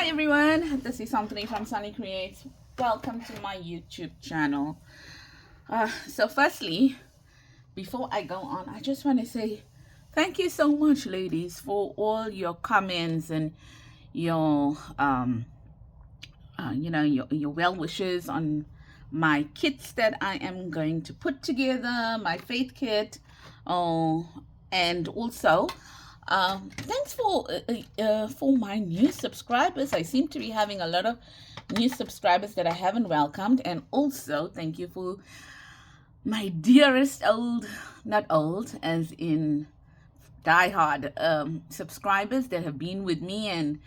Hi everyone, this is Anthony from Sunny Creates. Welcome to my YouTube channel. So firstly, before I go on, I just want to say thank you so much, ladies, for all your comments and your your well wishes on my kits that I am going to put together, my faith kit. And also thanks for my new subscribers. I seem to be having a lot of new subscribers that I haven't welcomed. And also thank you for my dearest not old as in diehard subscribers that have been with me, and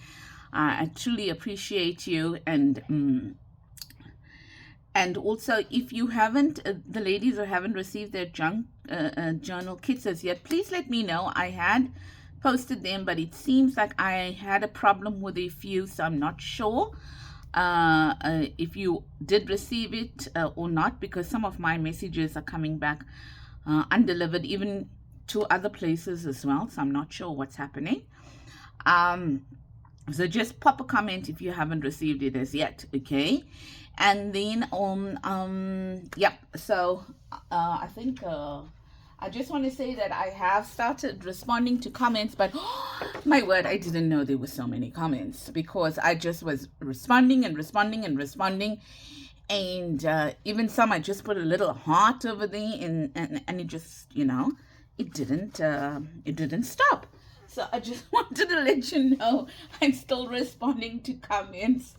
I truly appreciate you. And also, if you haven't, the ladies who haven't received their journal kits as yet, please let me know. I had posted them, but it seems like I had a problem with a few, so I'm not sure if you did receive it or not, because some of my messages are coming back undelivered, even to other places as well, so I'm not sure what's happening. So just pop a comment if you haven't received it as yet, okay? And then so I think I just want to say that I have started responding to comments, but my word, I didn't know there were so many comments, because I just was responding and even some I just put a little heart over there, and it just, it didn't stop. So I just wanted to let you know I'm still responding to comments.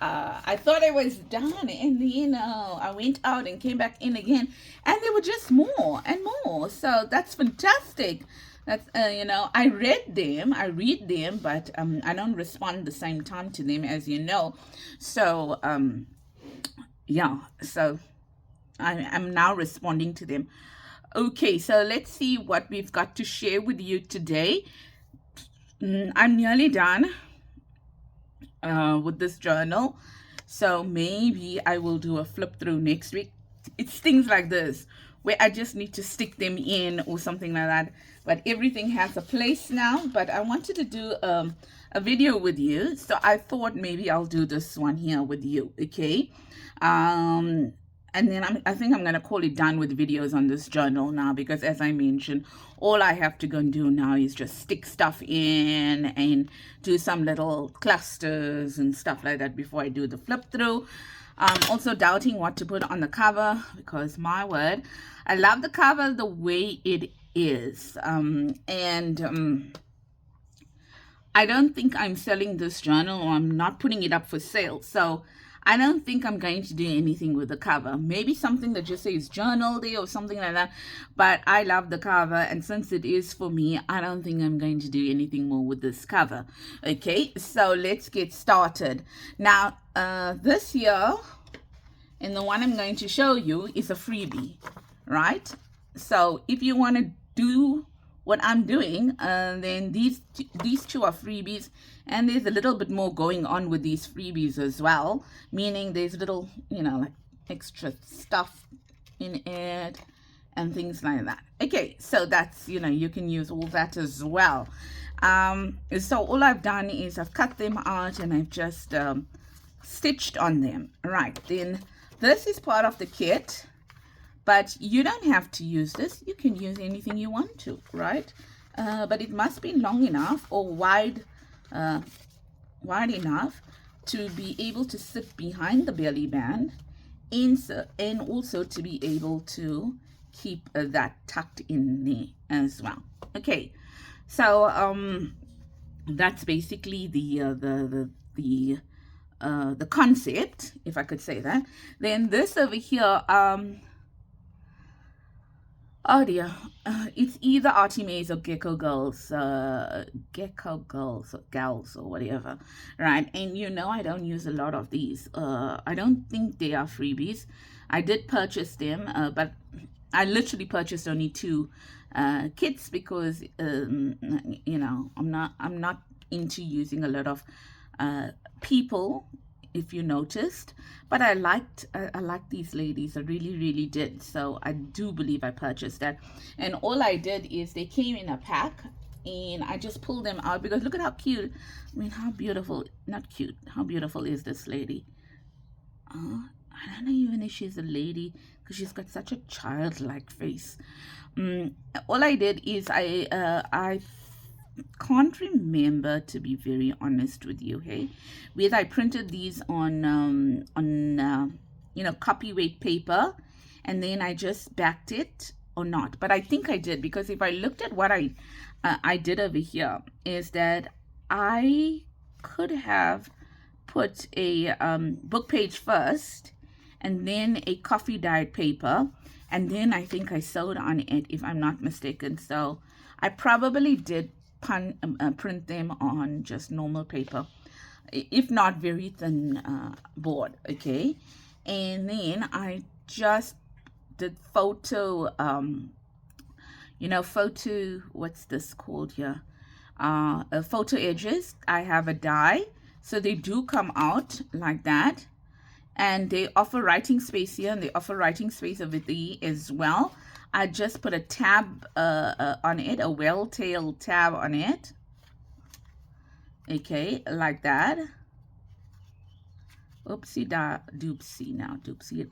I thought I was done, and then I went out and came back in again, and there were just more and more. So that's fantastic. That's I read them, but I don't respond the same time to them, as you know. So so I'm now responding to them. Okay, so let's see what we've got to share with you today. I'm nearly done with this journal, so maybe I will do a flip through next week. It's things like this where I just need to stick them in or something like that, but everything has a place now. But I wanted to do a video with you, so I thought maybe I'll do this one here with you, okay? And then I think I'm going to call it done with videos on this journal now, because as I mentioned, all I have to go and do now is just stick stuff in and do some little clusters and stuff like that before I do the flip through. Also doubting what to put on the cover, because my word, I love the cover the way it is. I don't think I'm selling this journal, or I'm not putting it up for sale. So I don't think I'm going to do anything with the cover. Maybe something that just says journal day or something like that. But I love the cover, and since it is for me, I don't think I'm going to do anything more with this cover. Okay, so let's get started. Now, this here, and the one I'm going to show you, is a freebie, right? So if you want to do what I'm doing, then these two are freebies, and there's a little bit more going on with these freebies as well, meaning there's little like extra stuff in it and things like that. Okay, so that's you can use all that as well. So all I've done is I've cut them out and I've just stitched on them. Right, then this is part of the kit, but you don't have to use this. You can use anything you want to, right? But it must be long enough or wide enough to be able to sit behind the belly band, and also to be able to keep that tucked in there as well. Okay, so that's basically the concept, if I could say that. Then this over here, oh dear, it's either Artemis or Gecko Girls or Gals or whatever, right? And I don't use a lot of these. I don't think they are freebies. I did purchase them, but I literally purchased only 2 kits, because I'm not into using a lot of people, if you noticed. But I liked these ladies. I really did. So I do believe I purchased that. And all I did is they came in a pack, and I just pulled them out because look at how cute. I mean, how beautiful, not cute, how beautiful is this lady? I don't know even if she's a lady because she's got such a childlike face. All I did is I can't remember, to be very honest with you, hey, whether I printed these on you know, copyweight paper and then I just backed it or not. But I think I did, because if I looked at what I did over here is that I could have put a book page first and then a coffee dyed paper, and then I think I sewed on it, if I'm not mistaken. So I probably did print them on just normal paper, if not very thin board, okay? And then I just did photo, you know, photo, what's this called here? Photo edges. I have a die, so they do come out like that. And they offer writing space here, and they offer writing space over there as well. I just put a tab on it, a well-tailed tab on it. Okay, like that. Oopsie da doopsie now, doopsie.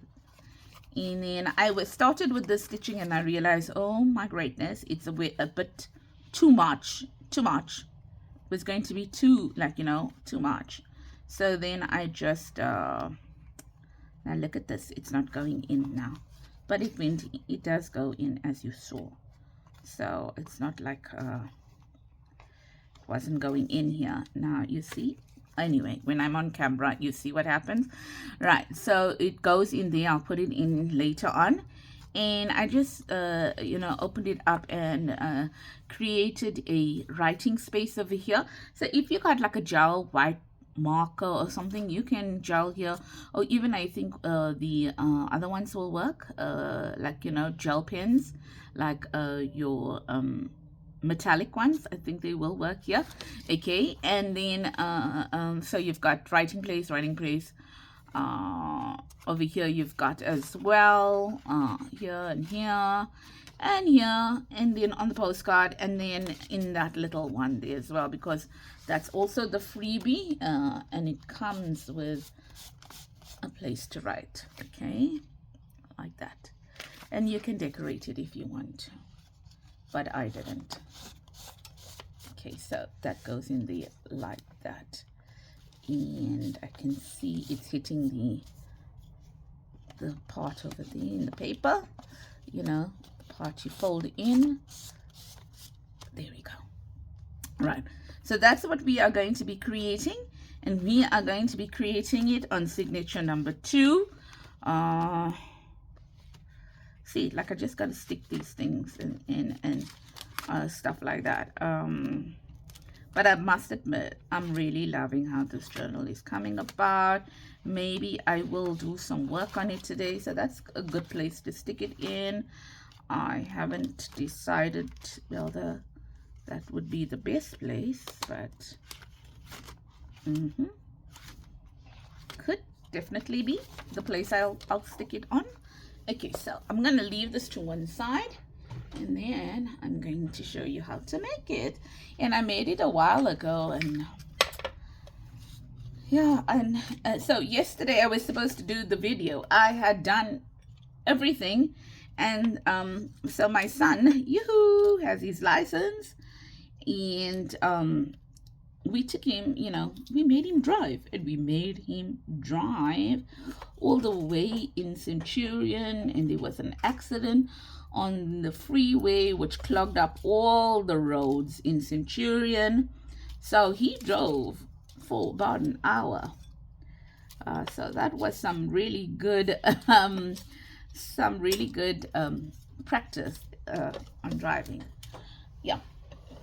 And then I started with the stitching and I realized, oh my greatness, it's a bit too much. It was going to be too, like, you know, too much. So then I just now look at this, it's not going in now, but it does go in, as you saw. So it's not like wasn't going in here. Now you see, anyway, when I'm on camera you see what happens, right? So it goes in there. I'll put it in later on. And I just you know, opened it up and created a writing space over here. So if you got like a gel white marker or something, you can gel here, or even I think the other ones will work, like, you know, gel pens, like your metallic ones. I think they will work here, okay? And then so you've got writing place, over here you've got as well here and here and here, and then on the postcard, and then in that little one there as well, because that's also the freebie, and it comes with a place to write, okay, like that. And you can decorate it if you want to, but I didn't. Okay, so that goes in there like that, and I can see it's hitting the part over there in the paper, you know, the part you fold in. There we go. Right, so that's what we are going to be creating, and we are going to be creating it on signature number 2. See, like I just got to stick these things in and stuff like that. But I must admit, I'm really loving how this journal is coming about. Maybe I will do some work on it today, so that's a good place to stick it in. I haven't decided whether that would be the best place, but could definitely be the place I'll stick it on. Okay, so I'm gonna leave this to one side, and then I'm going to show you how to make it. And I made it a while ago, and yeah, and so yesterday I was supposed to do the video. I had done everything, and so my son, yoo-hoo, has his license, and we took him, you know, we made him drive, and we made him drive all the way in Centurion, and there was an accident on the freeway which clogged up all the roads in Centurion. So he drove for about an hour. So that was some really good practice on driving. Yeah,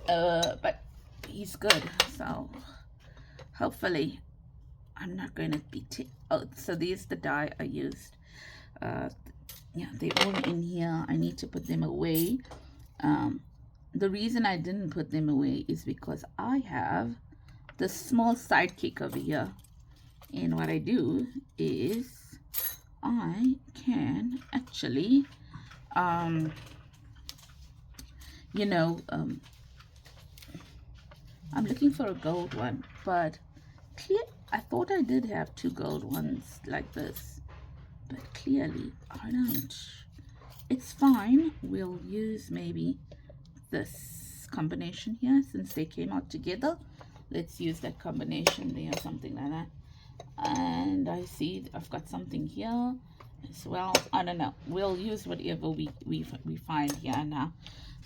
but he's good, so hopefully I'm not going to be oh, so there's the die I used. Yeah, they're all in here. I need to put them away. The reason I didn't put them away is because I have the small sidekick over here, and what I do is I can actually you know, I'm looking for a gold one, but I thought I did have two gold ones like this, but clearly I don't. It's fine. We'll use maybe this combination here since they came out together. Let's use that combination there, something like that. And I see I've got something here as well. I don't know. We'll use whatever we find here now.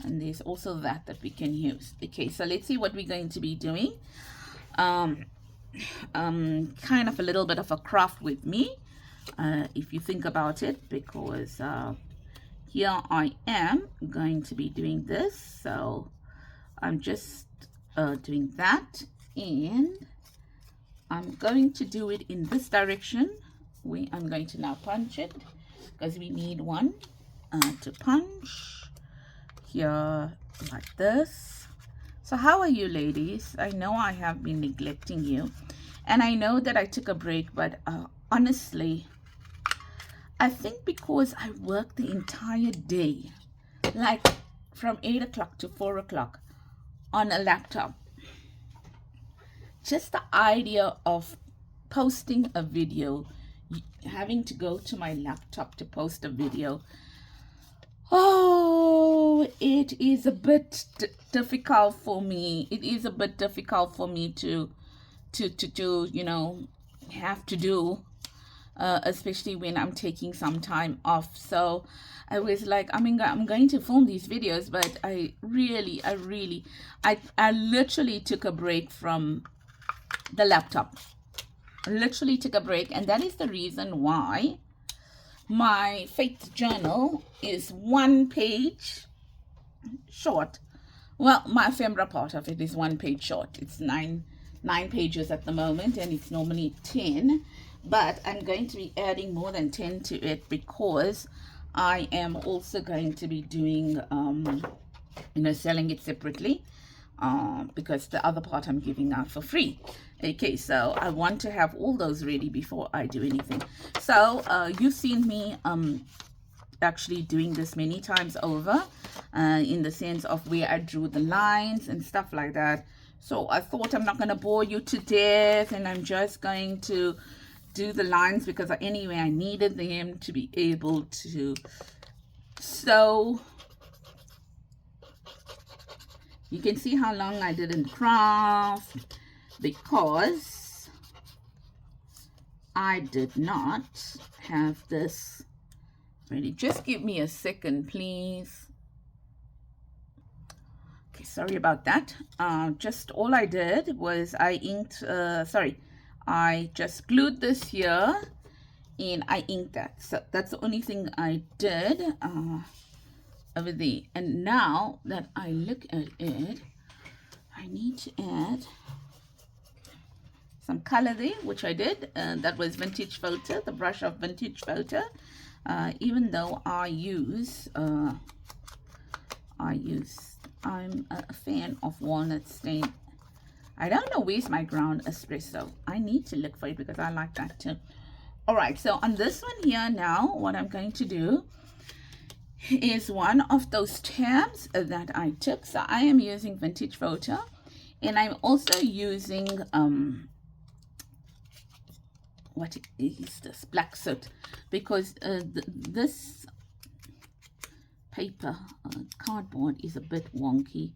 And there's also that we can use. Okay, so let's see what we're going to be doing. Kind of a little bit of a craft with me, if you think about it, because here I am going to be doing this. So I'm just doing that, and I'm going to do it in this direction. I'm going to now punch it because we need one to punch here like this. So how are you, ladies? I know I have been neglecting you, and I know that I took a break, but honestly, I think because I worked the entire day, like from 8 o'clock to 4 o'clock on a laptop, just the idea of posting a video, having to go to my laptop to post a video, oh, it is a bit difficult for me. It is a bit difficult for me to you know, have to do, especially when I'm taking some time off. So I was like, I mean, I'm going to film these videos, but I literally took a break from the laptop. Literally took a break, and that is the reason why my faith journal is 1 page short. Well, my ephemera part of it is 1 page short. It's nine pages at the moment, and it's normally 10, but I'm going to be adding more than 10 to it because I am also going to be doing you know, selling it separately, because the other part I'm giving out for free. Okay, so I want to have all those ready before I do anything. So you've seen me actually doing this many times over, in the sense of where I drew the lines and stuff like that. So I thought I'm not going to bore you to death, and I'm just going to do the lines because anyway I needed them to be able to sew. You can see how long I didn't craft because I did not have this ready. Just give me a second, please. Okay, sorry about that. Just all I did was I inked, I just glued this here and I inked that. So that's the only thing I did over there. And now that I look at it, I need to add some color there, which I did. That was Vintage Photo, the brush of Vintage Photo. Even though I'm a fan of walnut stain. I don't know where's my ground espresso. I need to look for it because I like that too. All right, so on this one here now, what I'm going to do is one of those tabs that I took. So I am using Vintage Photo, and I'm also using what is this, black soot, because this paper cardboard is a bit wonky.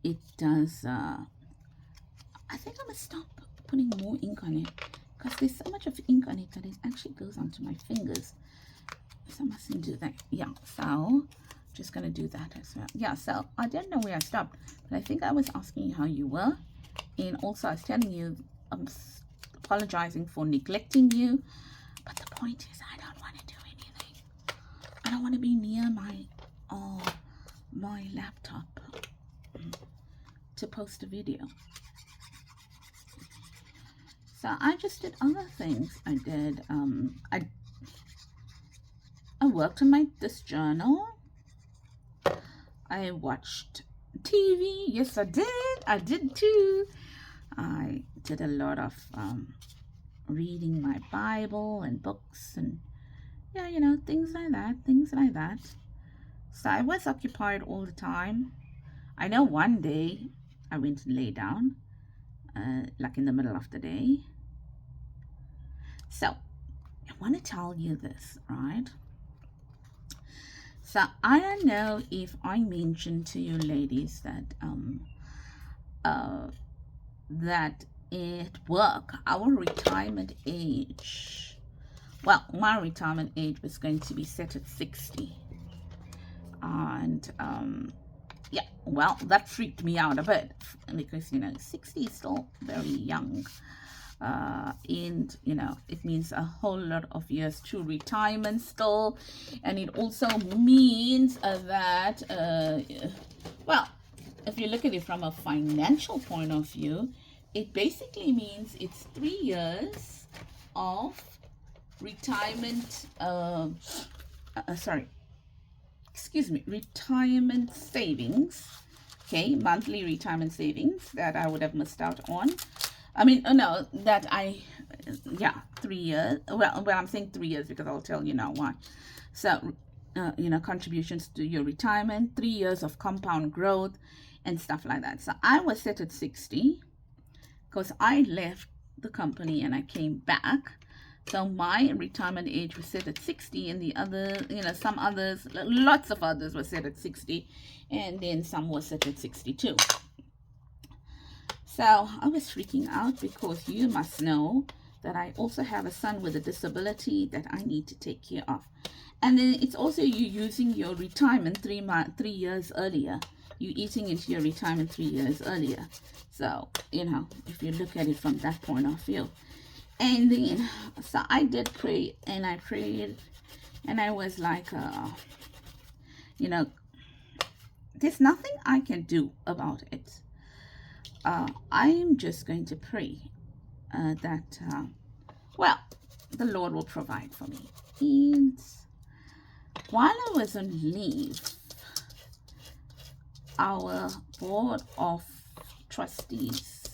It does I think I'm gonna stop putting more ink on it because there's so much of ink on it that it actually goes onto my fingers. So I mustn't do that. Yeah, so just gonna do that as well. Yeah, so I don't know where I stopped, but I think I was asking you how you were, and also I was telling you I'm apologizing for neglecting you, but the point is I don't want to do anything. I don't want to be near my laptop to post a video. So I just did other things. I did I worked on this journal. I watched TV. Yes, I did. I did too. I did a lot of reading my Bible and books, and yeah, you know, things like that. So I was occupied all the time. I know one day I went and lay down, like in the middle of the day. So I want to tell you this, right? So I don't know if I mentioned to you ladies that that at work, our retirement age, well, my retirement age was going to be set at 60. And yeah, well, that freaked me out a bit, because 60 is still very young, and it means a whole lot of years to retirement still. And it also means that well, if you look at it from a financial point of view, it basically means it's 3 years of retirement retirement savings. Okay, monthly retirement savings that I would have missed out on. I mean, no, that I, yeah, 3 years. Well, I'm saying 3 years because I'll tell you now why. So, contributions to your retirement, 3 years of compound growth and stuff like that. So I was set at 60 because I left the company and I came back. So my retirement age was set at 60, and the other, some others, lots of others were set at 60, and then some were set at 62. So I was freaking out because you must know that I also have a son with a disability that I need to take care of. And then it's also you using your retirement 3 years earlier. You eating into your retirement 3 years earlier. So, if you look at it from that point of view. And then, so I did pray, and I prayed, and I was like, there's nothing I can do about it. I am just going to pray that, well, the Lord will provide for me. And while I was on leave, our board of trustees,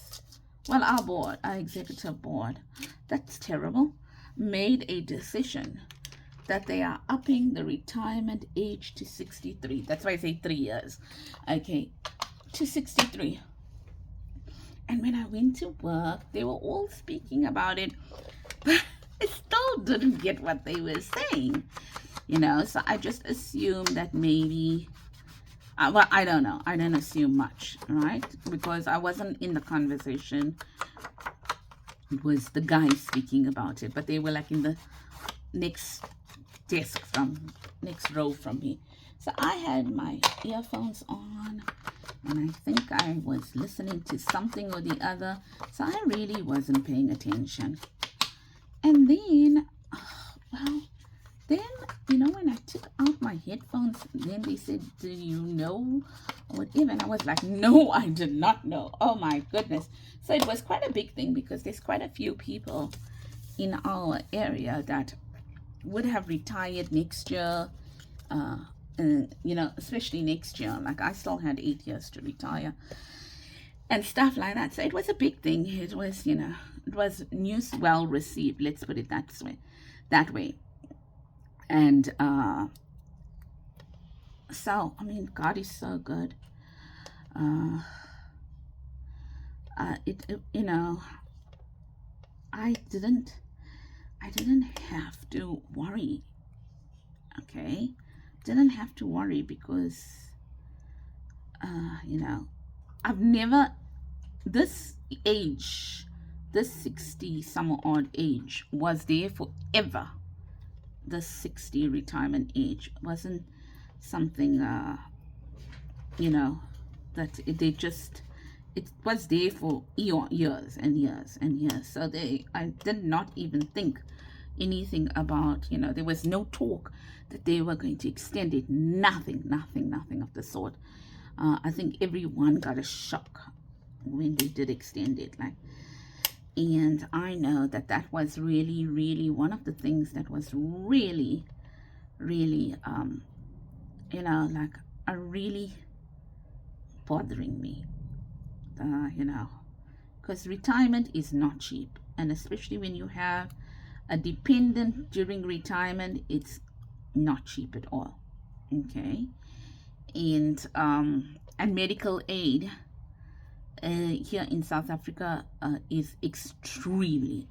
well, our executive board, that's terrible, made a decision that they are upping the retirement age to 63. That's why I say 3 years. Okay, to 63. And when I went to work, they were all speaking about it, but I still didn't get what they were saying. So I just assumed that maybe, well, I don't know. I didn't assume much, right? Because I wasn't in the conversation. It was the guy speaking about it, but they were like in the next row from me. So I had my earphones on, and I think I was listening to something or the other. So I really wasn't paying attention. And then, when I took out my headphones, then they said, do you know whatever? And I was like, no, I did not know. Oh my goodness. So it was quite a big thing, because there's quite a few people in our area that would have retired next year, especially next year. Like I still had 8 years to retire and stuff like that. So it was a big thing. It was, it was news well received. Let's put it that way. And so, I mean, God is so good. I didn't have to worry. Okay, didn't have to worry because I've never, this age, this 60 some odd age was there forever. The 60 retirement age wasn't something that it was there for years and years and years. So I did not even think anything about, there was no talk that they were going to extend it. Nothing of the sort. I think everyone got a shock when they did extend it. And I know that was really, really one of the things that was really, really, really bothering me, because retirement is not cheap. And especially when you have a dependent during retirement, it's not cheap at all. Okay. And medical aid here in South Africa is extremely,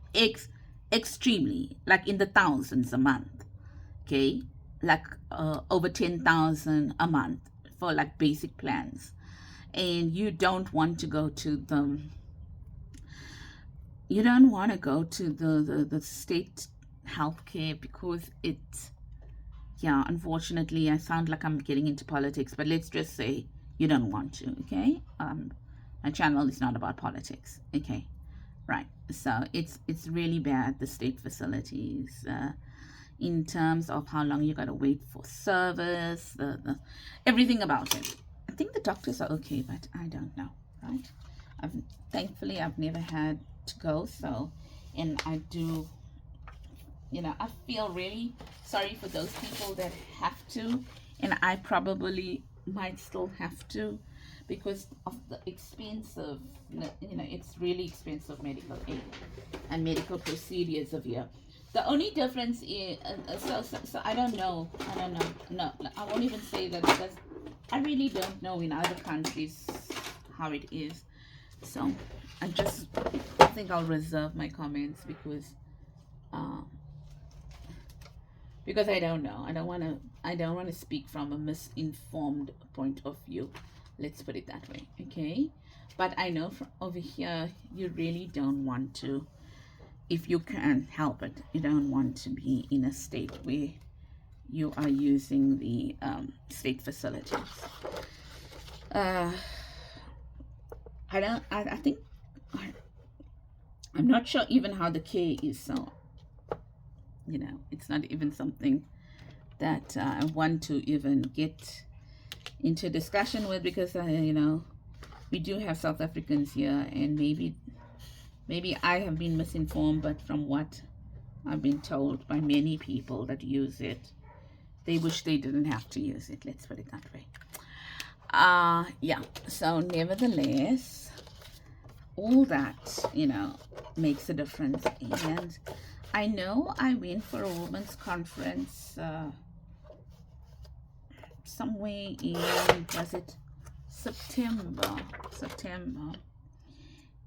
like in the thousands a month. Okay, like over 10,000 a month for like basic plans, and you don't want to go to the state healthcare because yeah, unfortunately, I sound like I'm getting into politics, but let's just say you don't want to. Okay, my channel is not about politics. Okay, right. So it's really bad, the state facilities, in terms of how long you gotta wait for service, everything about it. I think the doctors are okay, but I don't know, right? Thankfully I've never had to go, so, and I do, I feel really sorry for those people that have to, and I probably might still have to because of the expensive, it's really expensive medical aid and medical procedures of here. The only difference is, so I don't know. No, I won't even say that because I really don't know in other countries how it is. So I think I'll reserve my comments because I don't know. I don't want to speak from a misinformed point of view. Let's put it that way, okay? But I know from over here, you really don't want to, if you can help it, you don't want to be in a state where you are using the state facilities. I think, I'm not sure even how the care is, so, it's not even something that I want to even get into discussion with because, we do have South Africans here, and maybe I have been misinformed, but from what I've been told by many people that use it, they wish they didn't have to use it. Let's put it that way. Yeah. So nevertheless, all that, makes a difference. And I know I went for a women's conference somewhere in, was it September?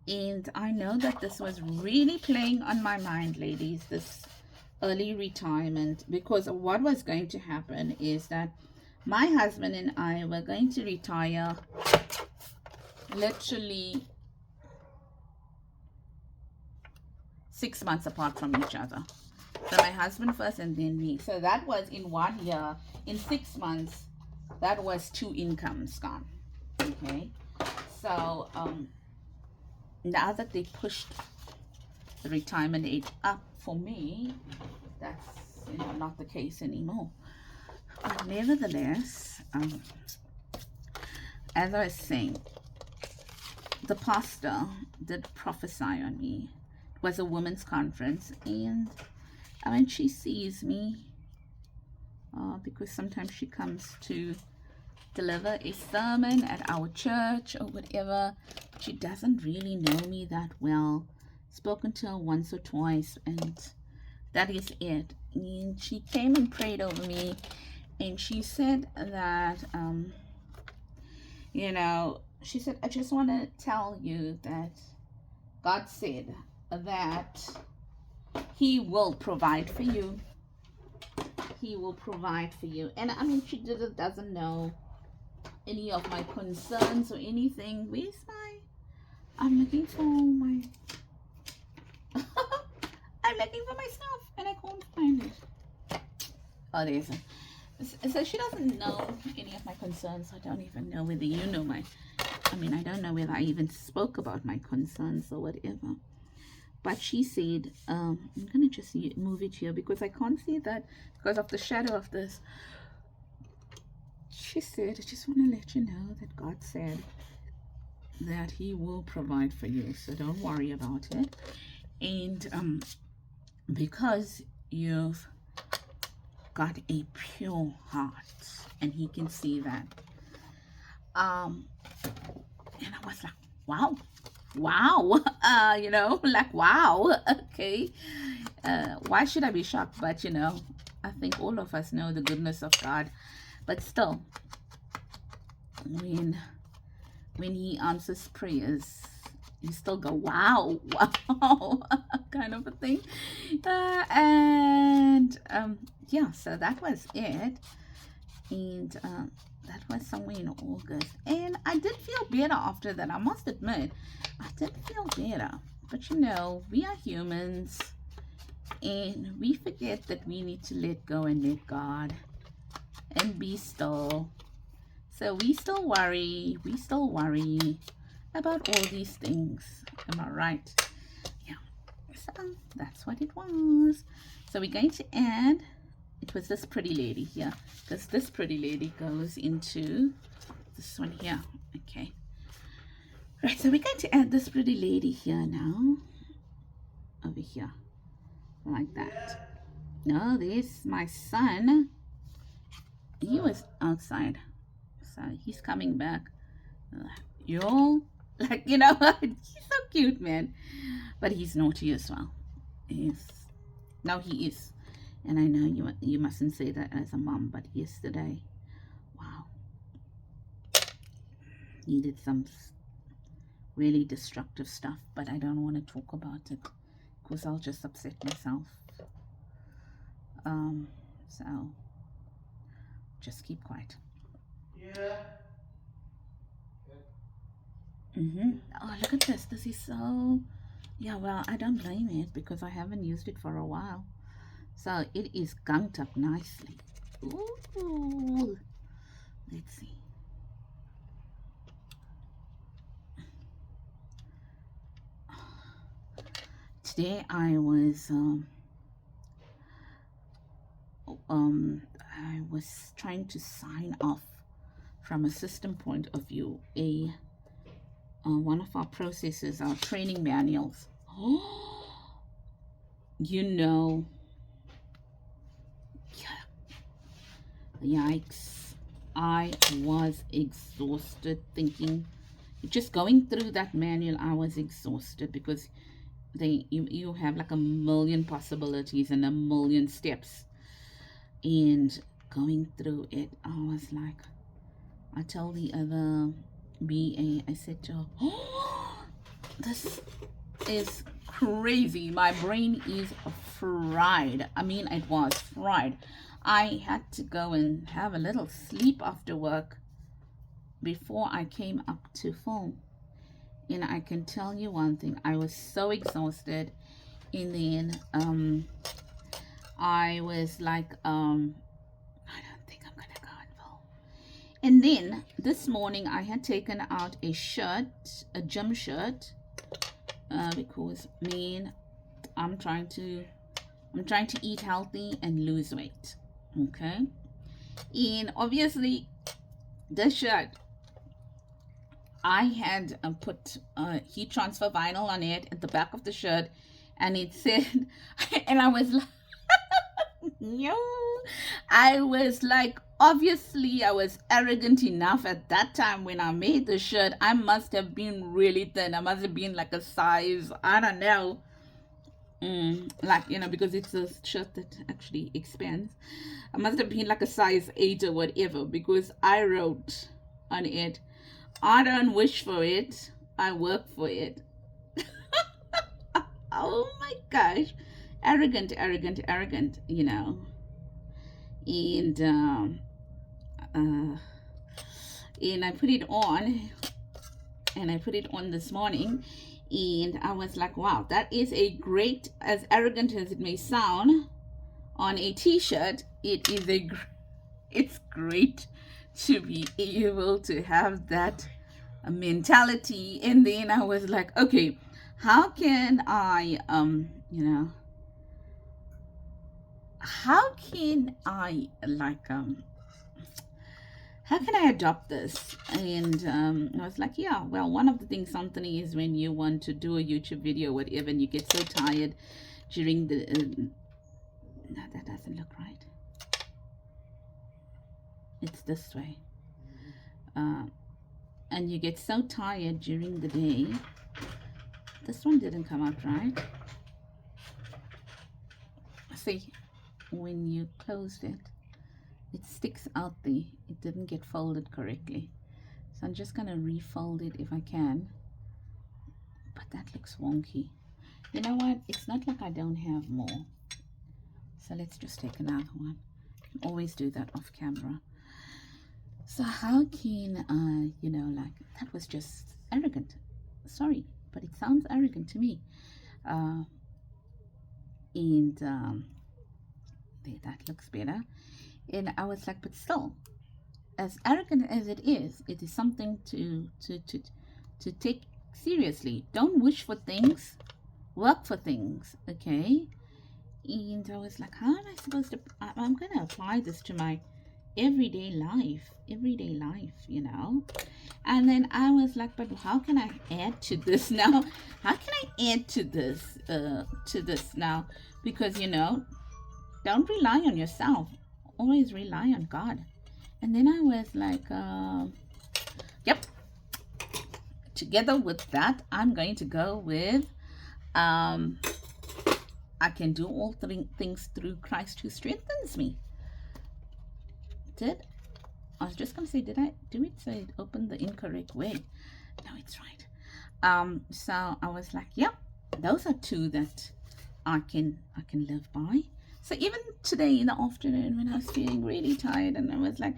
And I know that this was really playing on my mind, ladies, this early retirement, because what was going to happen is that my husband and I were going to retire literally 6 months apart from each other. So my husband first and then me. So that was in 1 year. In 6 months, that was 2 incomes gone. Okay. So now that they pushed the retirement age up for me, that's not the case anymore. But nevertheless, as I was saying, the pastor did prophesy on me. It was a women's conference, and when she sees me, because sometimes she comes to deliver a sermon at our church or whatever, she doesn't really know me that well. Spoken to her once or twice, and that is it. And she came and prayed over me, and she said that she said, I just want to tell you that God said that he will provide for you. He will provide for you. And I mean, she doesn't know any of my concerns or anything. I'm looking for my I'm looking for my stuff and I can't find it. Oh, there's it. So she doesn't know any of my concerns. I don't even know whether I don't know whether I even spoke about my concerns or whatever. But she said, I'm going to just move it here because I can't see that because of the shadow of this. She said, I just want to let you know that God said that he will provide for you. So don't worry about it. And because you've got a pure heart, and he can see that. And I was like, wow, like, wow, okay. Why should I be shocked? But I think all of us know the goodness of God. But still, when when he answers prayers, you still go, wow, wow, kind of a thing. And yeah, so that was it. And that was somewhere in August. And I did feel better after that. I must admit, I did feel better. But you know, we are humans. And we forget that we need to let go and let God and be still. So we still worry about all these things. Am I right? Yeah. So that's what it was. So we're going to add, it was this pretty lady here, because this pretty lady goes into this one here. Okay. Right, so we're going to add this pretty lady here now. Over here. Like that. No, there's my son. He was outside. So he's coming back. Yo, like, you know, he's so cute, man. But he's naughty as well. He's, no, he is. And I know you mustn't say that as a mom, but yesterday, wow, he did some really destructive stuff, but I don't want to talk about it because I'll just upset myself. So just keep quiet. Yeah. Oh, look at this. This is so, yeah, well, I don't blame it because I haven't used it for a while. So it is gunked up nicely. Ooh. Let's see. Today I was trying to sign off from a system point of view one of our processes, our training manuals. You know, yikes, I was exhausted thinking, just going through that manual. I was exhausted because you have like a million possibilities and a million steps, and going through it, I was like, I told the other BA, I said to her, oh, this is crazy. My brain is fried. I mean, it was fried. I had to go and have a little sleep after work before I came up to film. And I can tell you one thing, I was so exhausted. And then I was like, I don't think I'm gonna go and film. And then this morning I had taken out a shirt, a gym shirt, because man, I'm trying to eat healthy and lose weight. Okay. And obviously this shirt, I had put heat transfer vinyl on it at the back of the shirt, and it said, and I was like, no, I was like, obviously I was arrogant enough at that time when I made the shirt. I must have been really thin. I must have been like a size, I don't know, like, you know, because it's a shirt that actually expands. I must have been like a size 8 or whatever, because I wrote on it, I don't wish for it, I work for it. Oh my gosh, arrogant, you know. And and I put it on, this morning, and I was like, wow, that is a great, as arrogant as it may sound, on a t-shirt, it is it's great to be able to have that mentality. And then I was like, okay, how can I you know, how can I like how can I adopt this? And I was like, yeah, well, one of the things, Anthony, is when you want to do a YouTube video, whatever, and you get so tired during the no, that doesn't look right. It's this way. And you get so tired during the day. This one didn't come out right. See, when you closed it, it sticks out there. It didn't get folded correctly. So I'm just gonna refold it if I can, but that looks wonky. You know what, it's not like I don't have more, so let's just take another one. You can always do that off camera. So how can you know, like, that was just arrogant, sorry, but it sounds arrogant to me. And there, that looks better. And I was like, but still, as arrogant as it is something to take seriously. Don't wish for things, work for things, okay? And I was like, how am I supposed to, I'm gonna apply this to my everyday life, you know? And then I was like, but how can I add to this now? How can I add to this now? Because, you know, don't rely on yourself, always rely on God. And then I was like, yep, together with that, I'm going to go with I can do all things through Christ who strengthens me. I was just gonna say, did I do it so it opened the incorrect way? No, it's right. So I was like, yep, those are two that I can live by. So even today in the afternoon when I was feeling really tired and I was like,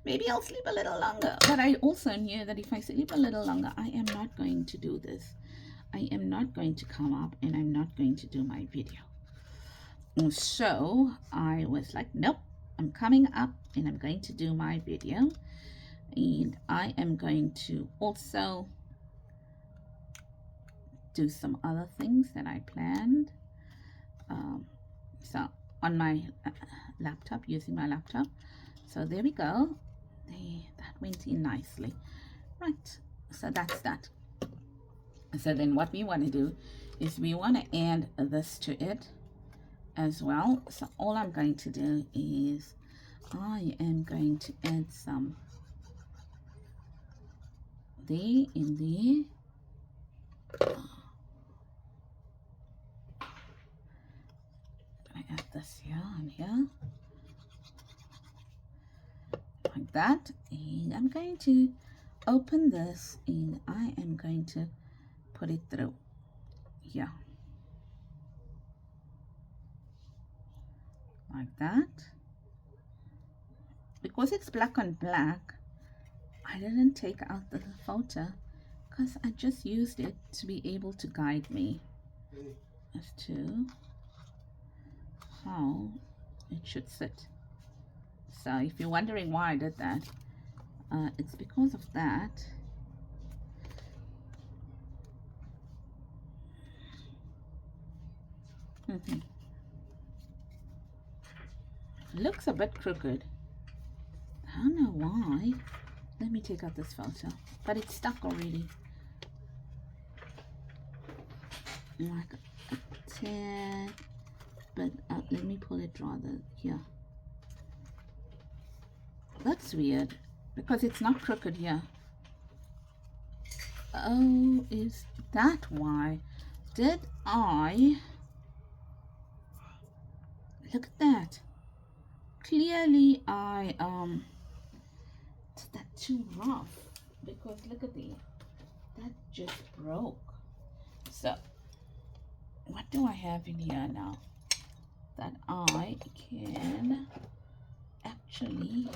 maybe I'll sleep a little longer, but I also knew that if I sleep a little longer, I am not going to do this. I am not going to come up and I'm not going to do my video. And so I was like, nope, I'm coming up and I'm going to do my video. And I am going to also do some other things that I planned. So on my laptop, using my laptop. So there we go. That went in nicely. Right, so that's that. So then what we want to do is we want to add this to it as well. So all I'm going to do is I am going to add some there and there. I add this here and here like that, and I'm going to open this and I am going to put it through here like that. Because it's black on black, I didn't take out the photo because I just used it to be able to guide me as to how it should sit. So if you're wondering why I did that, it's because of that. Looks a bit crooked. I don't know why. Let me take out this photo, but it's stuck already. Like a tad, but let me pull it rather here. That's weird because it's not crooked here. Oh, is that why? Did I? Look at that. Clearly I did that too rough, because look at that just broke. So what do I have in here now that I can actually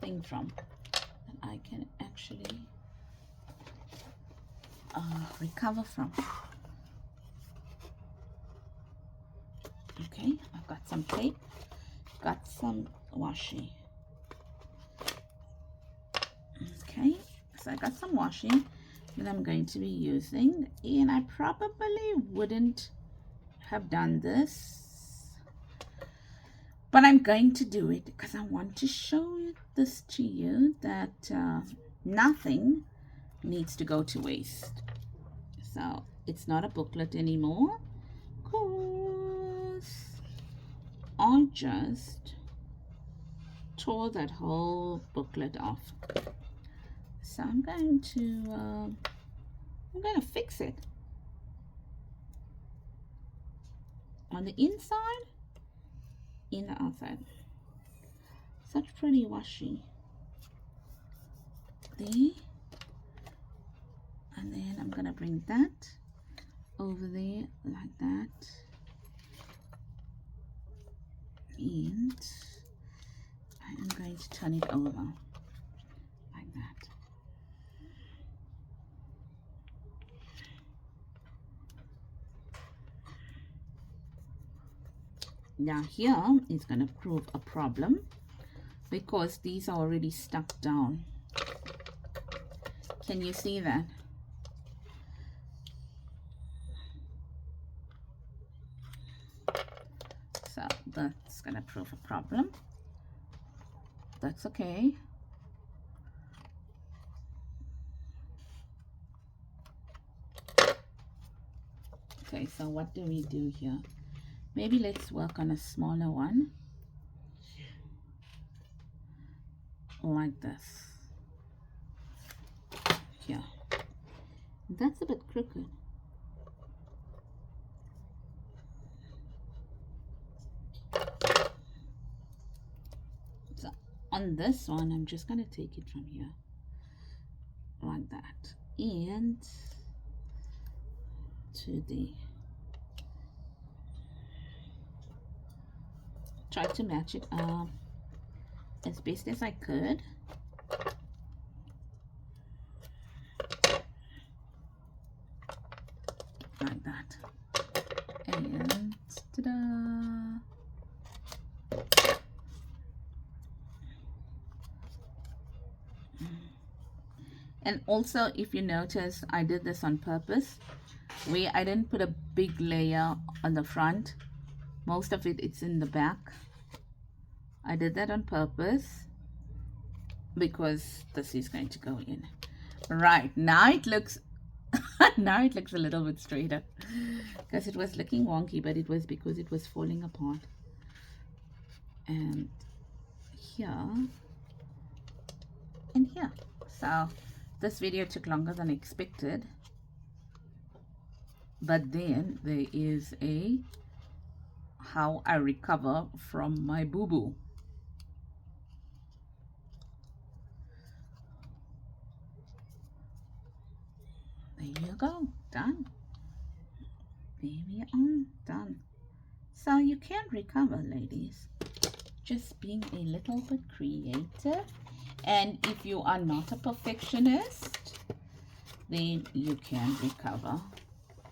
thing from, that I can actually recover from? Okay, I've got some tape, got some washi. Okay, so I got some washi that I'm going to be using, and I probably wouldn't have done this, but I'm going to do it because I want to show this to you that nothing needs to go to waste. So it's not a booklet anymore because I just tore that whole booklet off. So I'm going to fix it on the inside and the outside. Such pretty washi. there, and then I'm gonna bring that over there like that, and I am going to turn it over like that. Now here is going to prove a problem because these are already stuck down. Can you see that? So that's going to prove a problem. That's okay. Okay, so what do we do here? Maybe let's work on a smaller one. Like this. Here. That's a bit crooked. So on this one, I'm just going to take it from here. Like that. And to the... Try to match it up as best as I could. Like that. And ta-da! And also, if you notice, I did this on purpose, where I didn't put a big layer on the front. Most of it's in the back. I did that on purpose because this is going to go in. Right, now it looks now it looks a little bit straighter because it was looking wonky, but it was because it was falling apart. And here and here. So this video took longer than expected, but then there is a how I recover from my boo-boo. There you go, done. There we are, done. So you can recover, ladies, just being a little bit creative. And if you are not a perfectionist, then you can recover.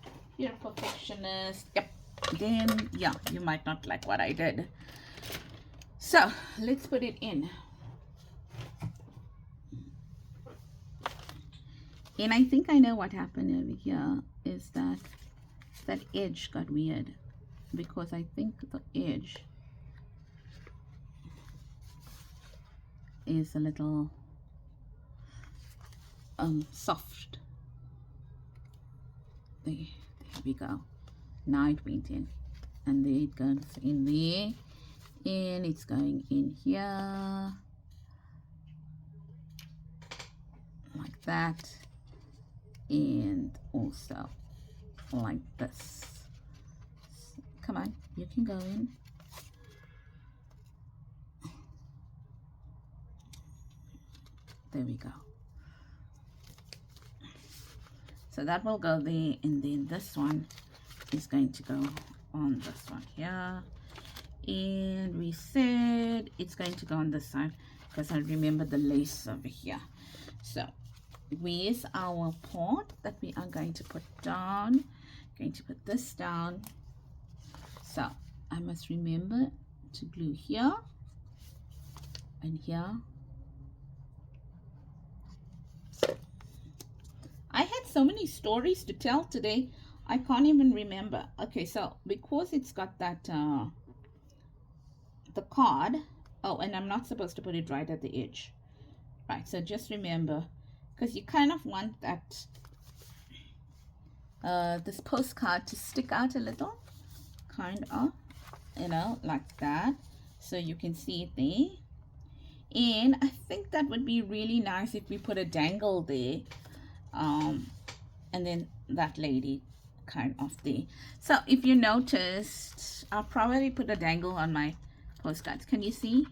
If you're a perfectionist, yep, then yeah, you might not like what I did. So let's put it in. And I think I know what happened over here is that that edge got weird, because I think the edge is a little soft. There we go. Now it went in, and there it goes in there, and it's going in here like that, and also like this. Come on, you can go in. There we go. So that will go there, and then this one is going to go on this one here. And we said it's going to go on this side because I remember the lace over here. So where's our part that we are going to put down? Going to put this down. So I must remember to glue here and here. I had so many stories to tell today, I can't even remember. Okay, so because it's got that the card, oh, and I'm not supposed to put it right at the edge, right? So just remember, because you kind of want that this postcard to stick out a little, kind of, you know, like that, so you can see it there. And I think that would be really nice if we put a dangle there, and then that lady kind of there. So if you noticed, I'll probably put a dangle on my postcards. Can you see?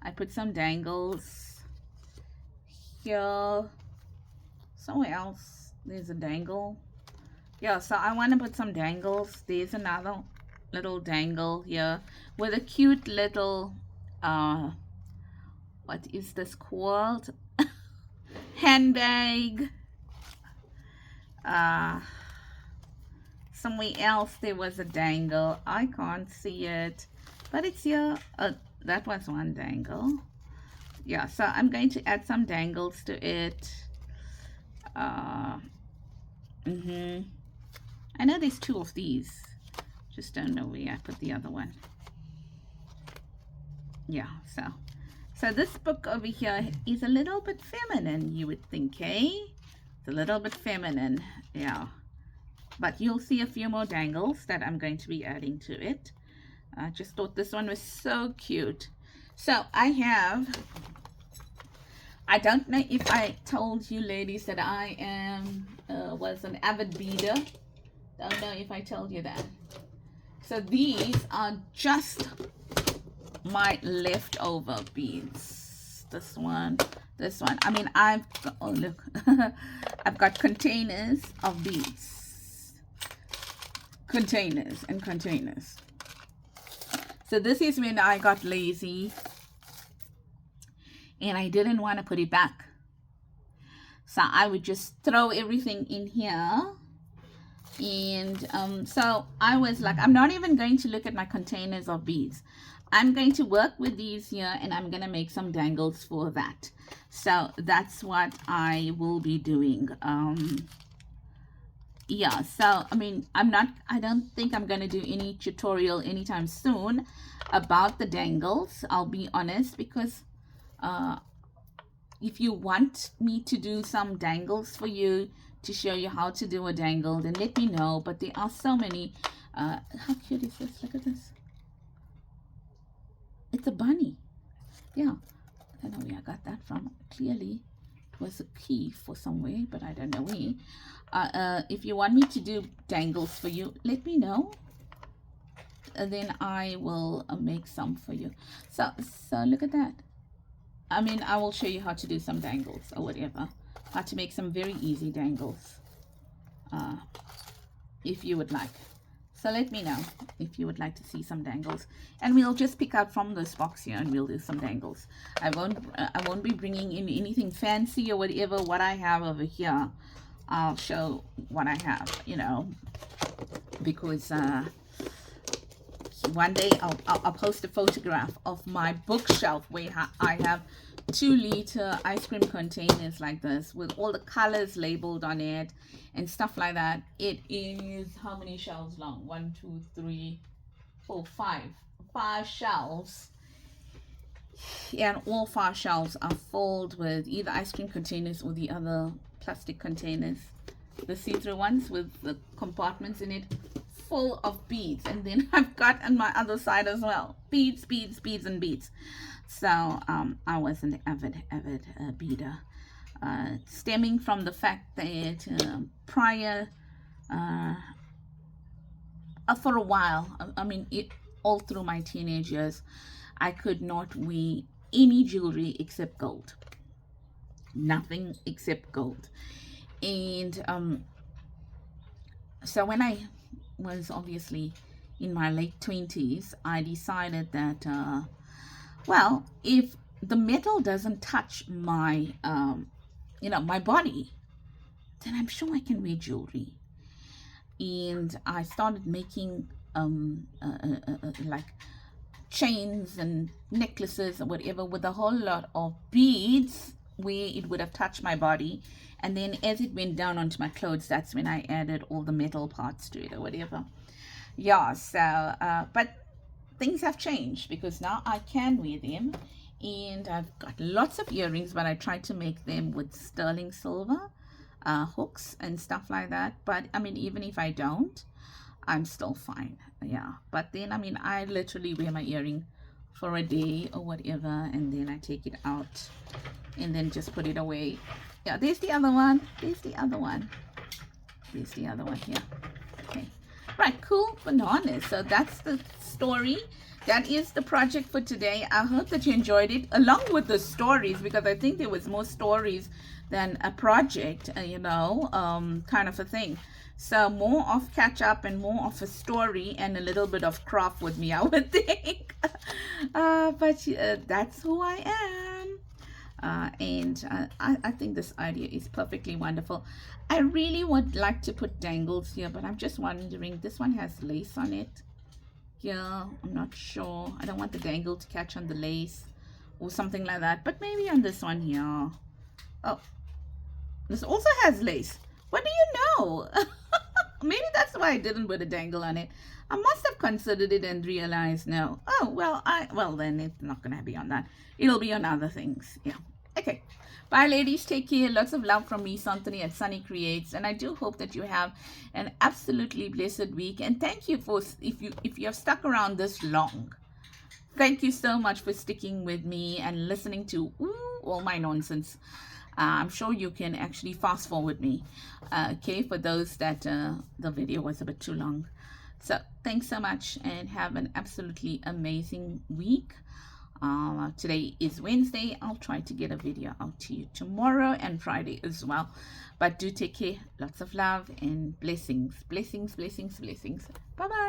I put some dangles here. Somewhere else, there's a dangle. Yeah, so I want to put some dangles. There's another little dangle here with a cute little, what is this called? Handbag. Somewhere else there was a dangle. I can't see it, but it's here. That was one dangle. Yeah, so I'm going to add some dangles to it. I know there's two of these. Just don't know where I put the other one. Yeah, so this book over here is a little bit feminine, you would think, eh? It's a little bit feminine, yeah. But you'll see a few more dangles that I'm going to be adding to it. I just thought this one was so cute. So I don't know if I told you ladies that I was an avid beader. Don't know if I told you that. So these are just my leftover beads. This one. I mean, oh look, I've got containers of beads. Containers and containers. So this is when I got lazy and I didn't want to put it back. So I would just throw everything in here. And so I was like, I'm not even going to look at my containers of beads. I'm going to work with these here and I'm going to make some dangles for that. So that's what I will be doing. Yeah, so I mean, I don't think I'm going to do any tutorial anytime soon about the dangles. I'll be honest, because if you want me to do some dangles for you, to show you how to do a dangle, then let me know. But there are so many. How cute is this? Look at this. It's a bunny. Yeah, I don't know where I got that from. Clearly it was a key for somewhere, but I don't know where. If you want me to do dangles for you, let me know, and then I will make some for you. So look at that. I mean, I will show you how to do some dangles or whatever. How to make some very easy dangles, if you would like. So let me know if you would like to see some dangles, and we'll just pick out from this box here and we'll do some dangles. I won't be bringing in anything fancy or whatever. What I have over here, I'll show what I have, you know, because one day I'll post a photograph of my bookshelf where I have 2-liter ice cream containers like this with all the colors labeled on it and stuff like that. It is how many shelves long? 1, 2, 3, 4, 5 shelves, and all 5 shelves are filled with either ice cream containers or the other plastic containers, the see-through ones with the compartments in it, full of beads. And then I've got on my other side as well, beads and beads. So I was an avid beader, stemming from the fact that prior, for a while, I mean, all through my teenage years, I could not wear any jewelry except gold. Nothing except gold. And so when I was obviously in my late 20s, I decided that well, if the metal doesn't touch my my body, then I'm sure I can wear jewelry. And I started making like chains and necklaces or whatever with a whole lot of beads where it would have touched my body. And then as it went down onto my clothes, that's when I added all the metal parts to it or whatever. Yeah, so but things have changed because now I can wear them, and I've got lots of earrings, but I try to make them with sterling silver hooks and stuff like that. But I mean, even if I don't, I'm still fine. Yeah, but then I mean, I literally wear my earring for a day or whatever, and then I take it out and then just put it away. Yeah, there's the other one. There's the other one here. Okay, right, cool bananas. So that's the story. that is the project for today. I hope that you enjoyed it, along with the stories, because I think there was more stories than a project, kind of a thing. So more of catch up and more of a story and a little bit of craft with me, I would think. But that's who I am. I think this idea is perfectly wonderful. I really would like to put dangles here, but I'm just wondering, this one has lace on it. Yeah, I'm not sure. I don't want the dangle to catch on the lace or something like that, but maybe on this one here. Oh, this also has lace. What do you know? Maybe that's why I didn't put a dangle on it. I must have considered it and realized no. Oh, well then it's not gonna be on that. It'll be on other things. Yeah. Okay. Bye ladies. Take care. Lots of love from me, Santani at Sunny Creates. And I do hope that you have an absolutely blessed week. And thank you for if you have stuck around this long. Thank you so much for sticking with me and listening to all my nonsense. I'm sure you can actually fast forward me, okay, for those that the video was a bit too long. So thanks so much and have an absolutely amazing week. Today is Wednesday. I'll try to get a video out to you tomorrow and Friday as well. But do take care. Lots of love and blessings. Blessings, blessings, blessings. Bye-bye.